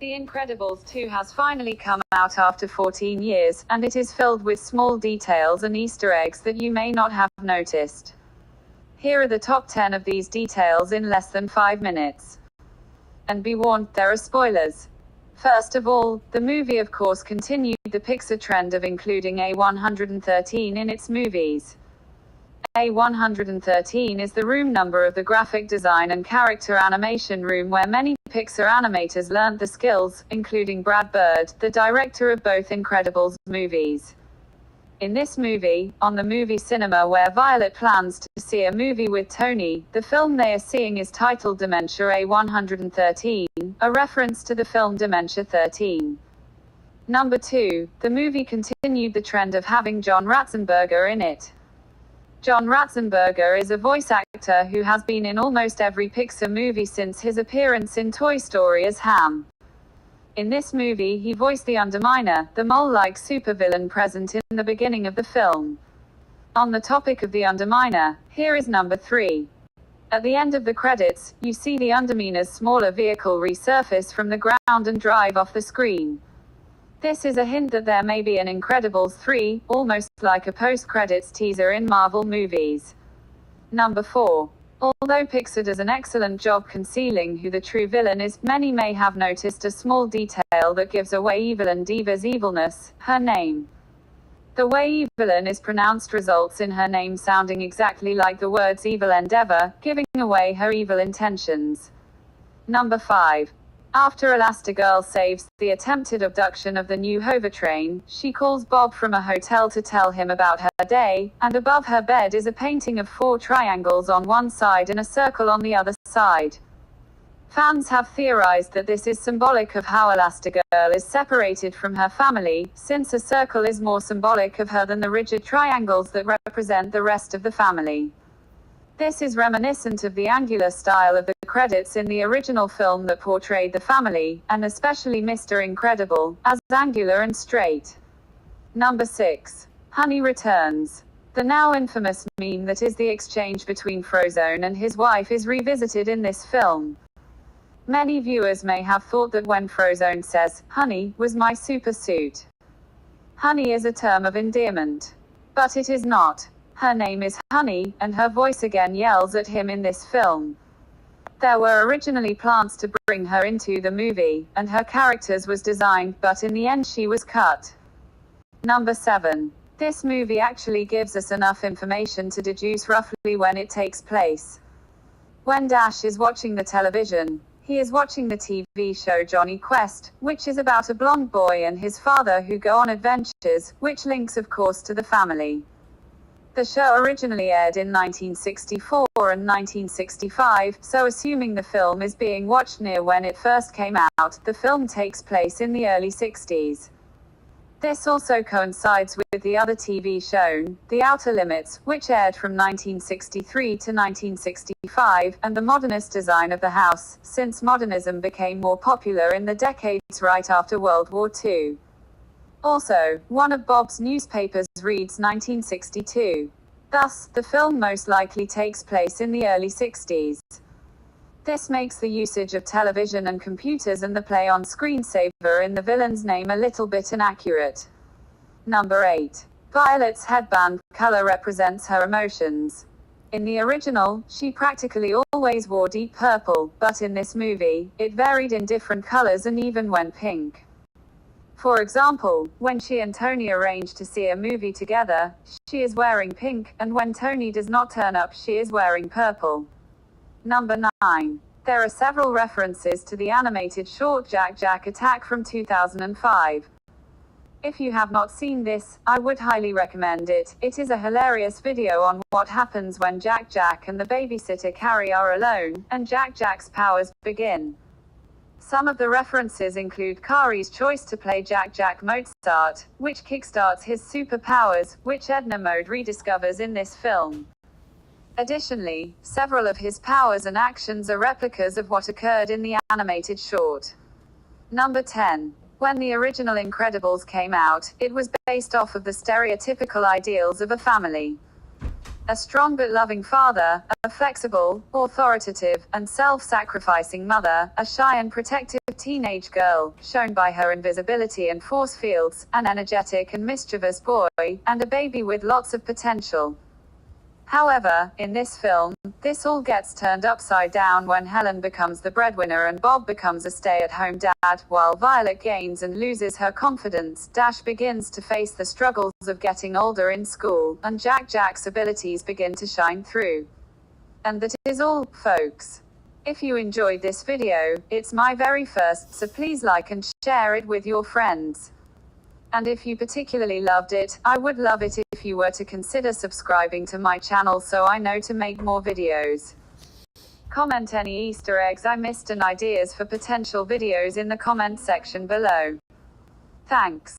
The Incredibles 2 has finally come out after 14 years, and it is filled with small details and Easter eggs that you may not have noticed. Here are the top 10 of these details in less than 5 minutes. And be warned, there are spoilers. First of all, the movie of course continued the Pixar trend of including A113 in its movies. A113 is the room number of the graphic design and character animation room where many Pixar animators learned the skills, including Brad Bird, the director of both Incredibles movies. In this movie, on the movie cinema where Violet plans to see a movie with Tony, the film they are seeing is titled Dementia A113, a reference to the film Dementia 13. Number 2, the movie continued the trend of having John Ratzenberger in it. John Ratzenberger is a voice actor who has been in almost every Pixar movie since his appearance in Toy Story as Ham. In this movie he voiced the Underminer, the mole-like supervillain present in the beginning of the film. On the topic of the Underminer, here is number 3. At the end of the credits, you see the Underminer's smaller vehicle resurface from the ground and drive off the screen. This is a hint that there may be an Incredibles 3, almost like a post-credits teaser in Marvel movies. Number 4. Although Pixar does an excellent job concealing who the true villain is, many may have noticed a small detail that gives away Evelyn Diva's evilness: her name. The way Evelyn is pronounced results in her name sounding exactly like the words evil endeavor, giving away her evil intentions. Number 5. After Elastigirl saves the attempted abduction of the new hovertrain, she calls Bob from a hotel to tell him about her day, and above her bed is a painting of 4 triangles on one side and a circle on the other side. Fans have theorized that this is symbolic of how Elastigirl is separated from her family, since a circle is more symbolic of her than the rigid triangles that represent the rest of the family. This is reminiscent of the angular style of the credits in the original film that portrayed the family, and especially Mr. Incredible, as angular and straight. Number 6. Honey returns. The now infamous meme that is the exchange between Frozone and his wife is revisited in this film. Many viewers may have thought that when Frozone says, "Honey, was my super suit." Honey is a term of endearment. But it is not. Her name is Honey, and her voice again yells at him in this film. There were originally plans to bring her into the movie, and her characters was designed, but in the end she was cut. Number 7. This movie actually gives us enough information to deduce roughly when it takes place. When Dash is watching the television, he is watching the TV show Johnny Quest, which is about a blonde boy and his father who go on adventures, which links of course to the family. The show originally aired in 1964 and 1965, so assuming the film is being watched near when it first came out, the film takes place in the early 60s. This also coincides with the other TV show, The Outer Limits, which aired from 1963 to 1965, and the modernist design of the house, since modernism became more popular in the decades right after World War II. Also, one of Bob's newspapers reads 1962. Thus, the film most likely takes place in the early 60s. This makes the usage of television and computers and the play on screensaver in the villain's name a little bit inaccurate. Number 8. Violet's headband color represents her emotions. In the original, she practically always wore deep purple, but in this movie, it varied in different colors and even went pink. For example, when she and Tony arrange to see a movie together, she is wearing pink, and when Tony does not turn up she is wearing purple. Number 9. There are several references to the animated short Jack Jack Attack from 2005. If you have not seen this, I would highly recommend it. It is a hilarious video on what happens when Jack Jack and the babysitter Carrie are alone, and Jack Jack's powers begin. Some of the references include Carrie's choice to play Jack Jack Mozart, which kickstarts his superpowers, which Edna Mode rediscovers in this film. Additionally, several of his powers and actions are replicas of what occurred in the animated short. Number 10. When the original Incredibles came out, it was based off of the stereotypical ideals of a family. A strong but loving father, a flexible, authoritative, and self-sacrificing mother, a shy and protective teenage girl, shown by her invisibility and force fields, an energetic and mischievous boy, and a baby with lots of potential. However, in this film, this all gets turned upside down when Helen becomes the breadwinner and Bob becomes a stay-at-home dad, while Violet gains and loses her confidence. Dash begins to face the struggles of getting older in school, and Jack's abilities begin to shine through. And that is all, folks. If you enjoyed this video, it's my very first, so please like and share it with your friends. And if you particularly loved it, I would love it if you were to consider subscribing to my channel so I know to make more videos. Comment any Easter eggs I missed and ideas for potential videos in the comment section below. Thanks.